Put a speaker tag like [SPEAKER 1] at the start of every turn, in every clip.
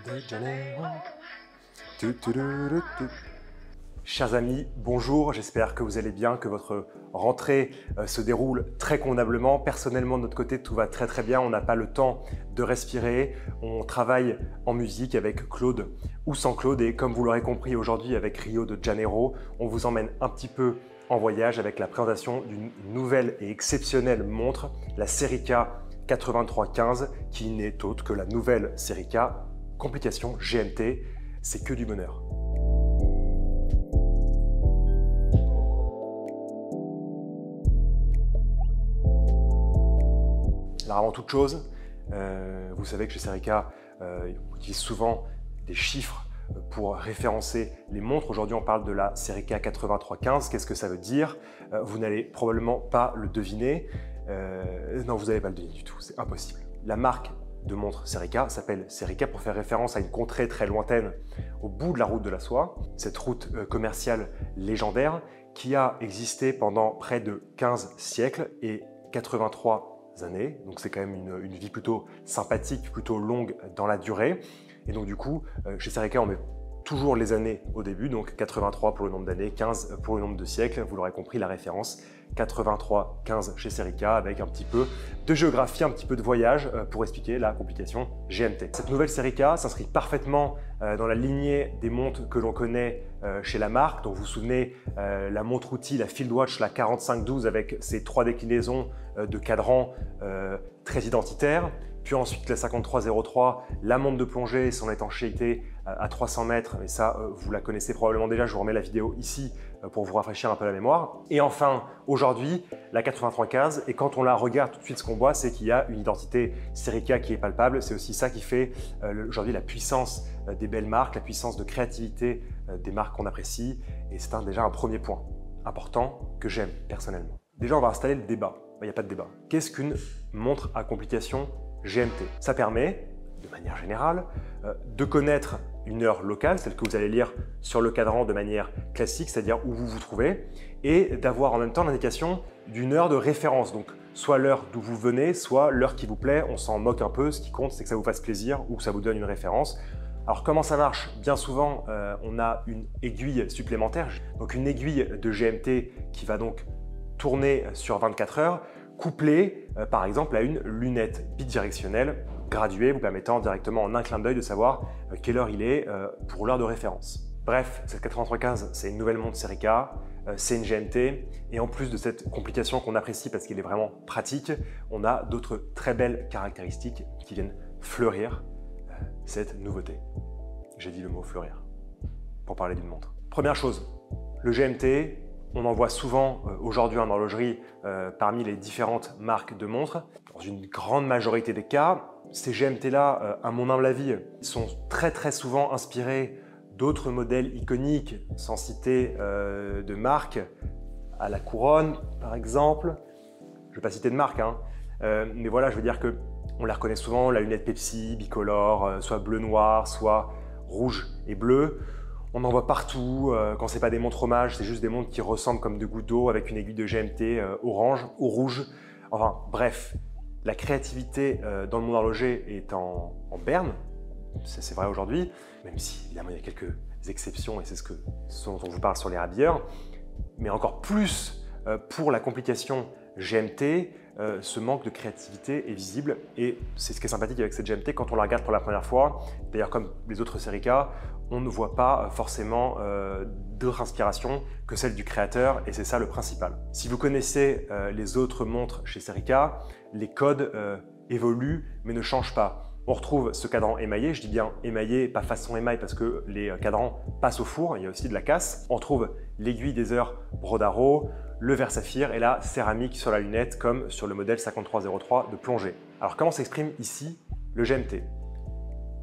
[SPEAKER 1] de Janeiro. Tu, tu, tu, tu. Chers amis, bonjour, j'espère que vous allez bien, que votre rentrée se déroule très convenablement. Personnellement, de notre côté, tout va très bien, on n'a pas le temps de respirer, on travaille en musique avec Claude ou sans Claude et comme vous l'aurez compris aujourd'hui avec Rio de Janeiro, on vous emmène un petit peu en voyage avec la présentation d'une nouvelle et exceptionnelle montre, la Serica 8315, qui n'est autre que la nouvelle Serica Complication GMT, c'est que du bonheur. Alors avant toute chose, vous savez que chez Serica, on utilise souvent des chiffres pour référencer les montres. Aujourd'hui, on parle de la Serica 8315. Qu'est-ce que ça veut dire? Vous n'allez probablement pas le deviner. Non, vous n'allez pas le deviner du tout, c'est impossible. La marque de montre Serica s'appelle Serica pour faire référence à une contrée très lointaine au bout de la route de la soie. Cette route commerciale légendaire qui a existé pendant près de 15 siècles et 83 années. Donc c'est quand même une vie plutôt sympathique, plutôt longue dans la durée. Et donc du coup, chez Serica, on met toujours les années au début, donc 83 pour le nombre d'années, 15 pour le nombre de siècles. Vous l'aurez compris, la référence 83-15 chez Serica avec un petit peu de géographie, un petit peu de voyage pour expliquer la complication GMT. Cette nouvelle Serica s'inscrit parfaitement dans la lignée des montres que l'on connaît chez la marque. Donc vous vous souvenez, la montre outil, la Field Watch, la 4512 avec ses 3 déclinaisons de cadran très identitaires. Puis ensuite la 5303, la montre de plongée et son étanchéité à 300 mètres, mais ça vous la connaissez probablement déjà, je vous remets la vidéo ici pour vous rafraîchir un peu la mémoire. Et enfin, aujourd'hui, la 8315, et quand on la regarde tout de suite, ce qu'on voit, c'est qu'il y a une identité Serica qui est palpable. C'est aussi ça qui fait aujourd'hui la puissance des belles marques, la puissance de créativité des marques qu'on apprécie, et c'est déjà un premier point important que j'aime personnellement. Déjà, on va installer le débat. Il n'y a pas de débat. Qu'est-ce qu'une montre à complication GMT? Ça permet, de manière générale, de connaître une heure locale, celle que vous allez lire sur le cadran de manière classique, c'est-à-dire où vous vous trouvez, et d'avoir en même temps l'indication d'une heure de référence, donc soit l'heure d'où vous venez, soit l'heure qui vous plaît. On s'en moque un peu, ce qui compte c'est que ça vous fasse plaisir ou que ça vous donne une référence. Alors comment ça marche? Bien souvent, on a une aiguille supplémentaire, donc une aiguille de GMT qui va donc tourner sur 24 heures, couplée par exemple à une lunette bidirectionnelle graduée vous permettant directement en un clin d'œil de savoir quelle heure il est pour l'heure de référence. Bref, cette 8315, c'est une nouvelle montre Serica, c'est une GMT et en plus de cette complication qu'on apprécie parce qu'elle est vraiment pratique, on a d'autres très belles caractéristiques qui viennent fleurir cette nouveauté. J'ai dit le mot fleurir pour parler d'une montre. Première chose, le GMT, on en voit souvent aujourd'hui en horlogerie parmi les différentes marques de montres. Dans une grande majorité des cas, ces GMT-là, à mon humble avis, sont très souvent inspirés d'autres modèles iconiques, sans citer de marques, à la couronne par exemple. Je ne vais pas citer de marque, hein, mais voilà, je veux dire qu'on la reconnaît souvent, la lunette Pepsi, bicolore, soit bleu-noir, soit rouge et bleu. On en voit partout, quand ce n'est pas des montres hommage, c'est juste des montres qui ressemblent comme de gouttes d'eau avec une aiguille de GMT orange ou rouge. Enfin bref, la créativité dans le monde horloger est en berne, c'est vrai aujourd'hui, même si évidemment il y a quelques exceptions et c'est ce dont on vous parle sur les habilleurs. Mais encore plus pour la complication GMT, ce manque de créativité est visible et c'est ce qui est sympathique avec cette GMT quand on la regarde pour la première fois. D'ailleurs, comme les autres Serica, on ne voit pas forcément d'autre inspiration que celle du créateur et c'est ça le principal. Si vous connaissez les autres montres chez Serica, les codes évoluent mais ne changent pas. On retrouve ce cadran émaillé, je dis bien émaillé, pas façon émail parce que les cadrans passent au four, il y a aussi de la casse. On retrouve l'aiguille des heures Brodaro, le verre saphir et la céramique sur la lunette comme sur le modèle 5303 de plongée. Alors comment s'exprime ici le GMT?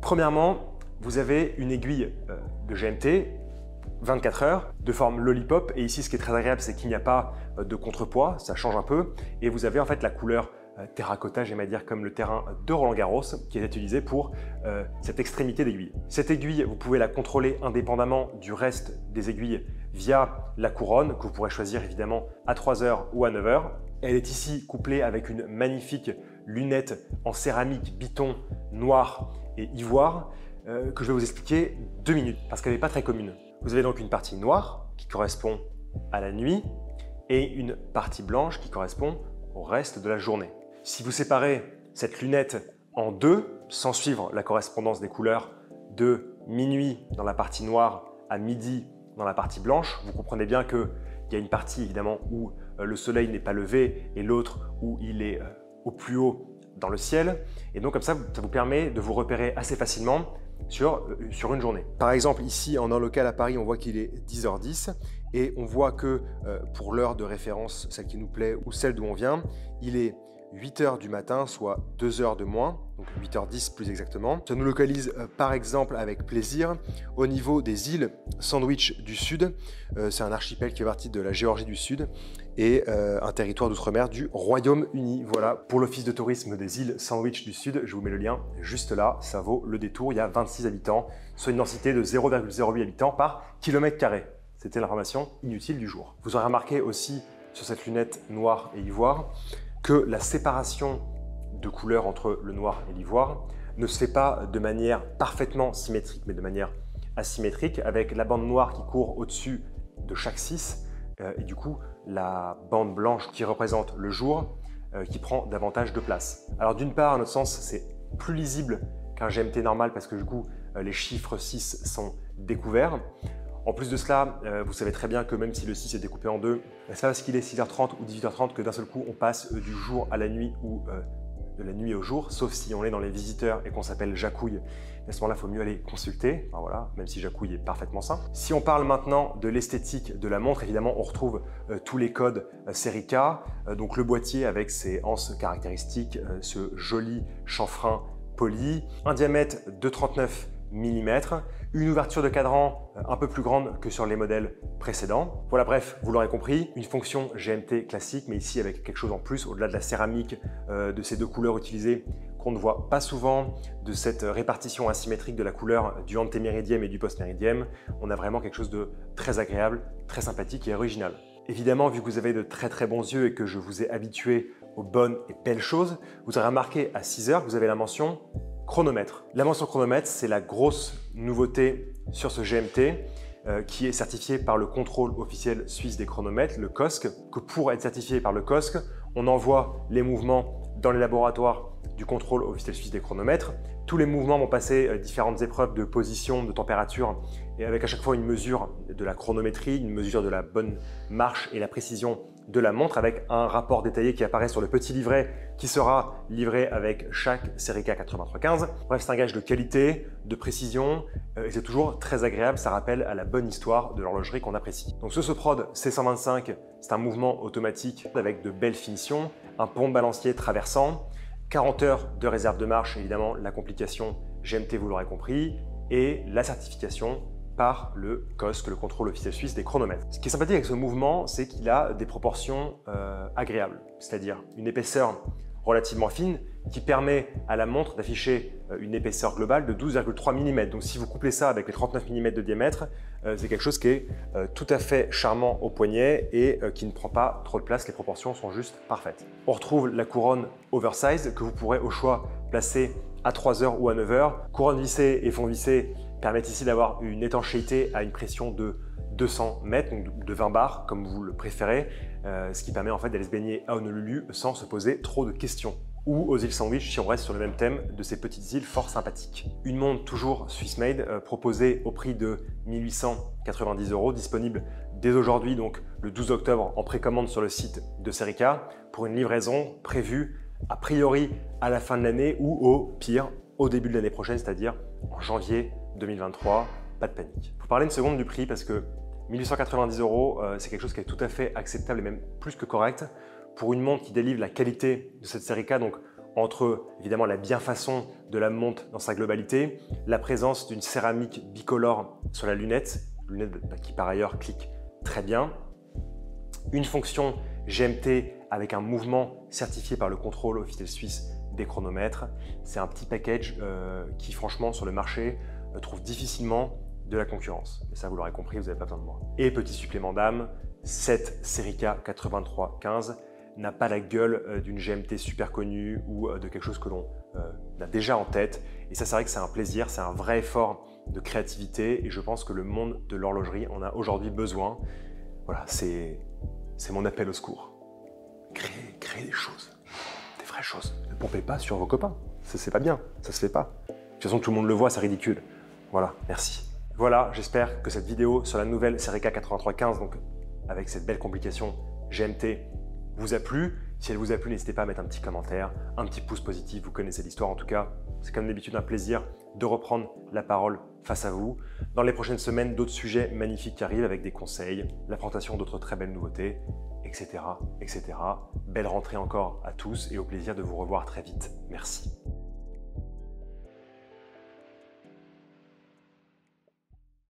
[SPEAKER 1] Premièrement, vous avez une aiguille de GMT 24 heures de forme lollipop et ici ce qui est très agréable c'est qu'il n'y a pas de contrepoids, ça change un peu et vous avez en fait la couleur terracotta, j'aime à dire comme le terrain de Roland Garros qui est utilisé pour cette extrémité d'aiguille. Cette aiguille, vous pouvez la contrôler indépendamment du reste des aiguilles via la couronne que vous pourrez choisir évidemment à 3 heures ou à 9 heures. Elle est ici couplée avec une magnifique lunette en céramique biton noir et ivoire que je vais vous expliquer 2 minutes parce qu'elle n'est pas très commune. Vous avez donc une partie noire qui correspond à la nuit et une partie blanche qui correspond au reste de la journée. Si vous séparez cette lunette en deux, sans suivre la correspondance des couleurs de minuit dans la partie noire à midi dans la partie blanche, vous comprenez bien qu'il y a une partie évidemment où le soleil n'est pas levé et l'autre où il est au plus haut dans le ciel. Et donc comme ça vous permet de vous repérer assez facilement sur une journée. Par exemple, ici en heure locale à Paris, on voit qu'il est 10h10 et on voit que pour l'heure de référence, celle qui nous plaît ou celle d'où on vient, il est 8h du matin, soit 2 heures de moins, donc 8h10 plus exactement. Ça nous localise par exemple avec plaisir au niveau des îles Sandwich du Sud. C'est un archipel qui fait partie de la Géorgie du Sud et un territoire d'outre-mer du Royaume-Uni. Voilà, pour l'office de tourisme des îles Sandwich du Sud, je vous mets le lien juste là, ça vaut le détour. Il y a 26 habitants, soit une densité de 0,08 habitants par kilomètre carré. C'était l'information inutile du jour. Vous aurez remarqué aussi sur cette lunette noire et ivoire que la séparation de couleurs entre le noir et l'ivoire ne se fait pas de manière parfaitement symétrique, mais de manière asymétrique, avec la bande noire qui court au-dessus de chaque 6 et du coup la bande blanche qui représente le jour qui prend davantage de place. Alors d'une part, à notre sens, c'est plus lisible qu'un GMT normal parce que du coup les chiffres 6 sont découverts. En plus de cela, vous savez très bien que même si le 6 est découpé en deux, c'est pas parce qu'il est 6h30 ou 18h30 que d'un seul coup on passe du jour à la nuit ou de la nuit au jour, sauf si on est dans les visiteurs et qu'on s'appelle Jacouille. À ce moment-là, il faut mieux aller consulter, enfin, voilà, même si Jacouille est parfaitement sain. Si on parle maintenant de l'esthétique de la montre, évidemment, on retrouve tous les codes Serica, donc le boîtier avec ses anses caractéristiques, ce joli chanfrein poli, un diamètre de 39 mm, une ouverture de cadran un peu plus grande que sur les modèles précédents. Voilà, bref, vous l'aurez compris, une fonction GMT classique, mais ici avec quelque chose en plus, au-delà de la céramique, de ces deux couleurs utilisées qu'on ne voit pas souvent, de cette répartition asymétrique de la couleur du antéméridiem et du postméridiem. On a vraiment quelque chose de très agréable, très sympathique et original. Évidemment, vu que vous avez de très très bons yeux et que je vous ai habitué aux bonnes et belles choses, vous aurez remarqué à 6 heures que vous avez la mention chronomètre. La mention chronomètre, c'est la grosse nouveauté sur ce GMT qui est certifié par le contrôle officiel suisse des chronomètres, le COSC, que pour être certifié par le COSC, on envoie les mouvements dans les laboratoires du contrôle officiel suisse des chronomètres. Tous les mouvements vont passer différentes épreuves de position, de température, et avec à chaque fois une mesure de la chronométrie, une mesure de la bonne marche et la précision de la montre, avec un rapport détaillé qui apparaît sur le petit livret qui sera livré avec chaque Serica 8315. Bref, c'est un gage de qualité, de précision, et c'est toujours très agréable, ça rappelle à la bonne histoire de l'horlogerie qu'on apprécie. Donc ce Soprod C125, c'est un mouvement automatique avec de belles finitions, un pont de balancier traversant, 40 heures de réserve de marche, évidemment la complication GMT vous l'aurez compris, et la certification par le COSC, le contrôle officiel suisse des chronomètres. Ce qui est sympathique avec ce mouvement, c'est qu'il a des proportions agréables, c'est-à-dire une épaisseur relativement fine qui permet à la montre d'afficher une épaisseur globale de 12,3 mm. Donc si vous couplez ça avec les 39 mm de diamètre, c'est quelque chose qui est tout à fait charmant au poignet et qui ne prend pas trop de place, les proportions sont juste parfaites. On retrouve la couronne oversize que vous pourrez au choix placer à 3h ou à 9h. Couronne vissée et fond vissé permettent ici d'avoir une étanchéité à une pression de 200 mètres, donc de 20 bars, comme vous le préférez, ce qui permet en fait d'aller se baigner à Honolulu sans se poser trop de questions. Ou aux îles Sandwich si on reste sur le même thème de ces petites îles fort sympathiques. Une montre toujours Swiss Made, proposée au prix de 1890 €, disponible dès aujourd'hui, donc le 12 octobre, en précommande sur le site de Serica, pour une livraison prévue a priori à la fin de l'année ou au pire au début de l'année prochaine, c'est-à-dire en janvier 2023, pas de panique. Pour parler une seconde du prix, parce que 1890 €, c'est quelque chose qui est tout à fait acceptable et même plus que correct pour une montre qui délivre la qualité de cette Serica, donc entre évidemment la bienfaçon de la montre dans sa globalité, la présence d'une céramique bicolore sur la lunette qui par ailleurs clique très bien, une fonction GMT avec un mouvement certifié par le contrôle officiel suisse des chronomètres. C'est un petit package qui franchement sur le marché trouve difficilement de la concurrence. Mais ça vous l'aurez compris, vous n'avez pas besoin de moi. Et petit supplément d'âme, cette Serica 8315 n'a pas la gueule d'une GMT super connue ou de quelque chose que l'on a déjà en tête. Et ça, c'est vrai que c'est un plaisir, c'est un vrai effort de créativité et je pense que le monde de l'horlogerie en a aujourd'hui besoin. Voilà, c'est mon appel au secours. Créez des choses, des vraies choses. Ne pompez pas sur vos copains, c'est pas bien, ça se fait pas. De toute façon, tout le monde le voit, c'est ridicule. Voilà, merci. Voilà, j'espère que cette vidéo sur la nouvelle Serica 8315, donc avec cette belle complication GMT, vous a plu. Si elle vous a plu, n'hésitez pas à mettre un petit commentaire, un petit pouce positif, vous connaissez l'histoire en tout cas. C'est comme d'habitude un plaisir de reprendre la parole face à vous. Dans les prochaines semaines, d'autres sujets magnifiques qui arrivent avec des conseils, la présentation d'autres très belles nouveautés, etc., etc. Belle rentrée encore à tous et au plaisir de vous revoir très vite. Merci.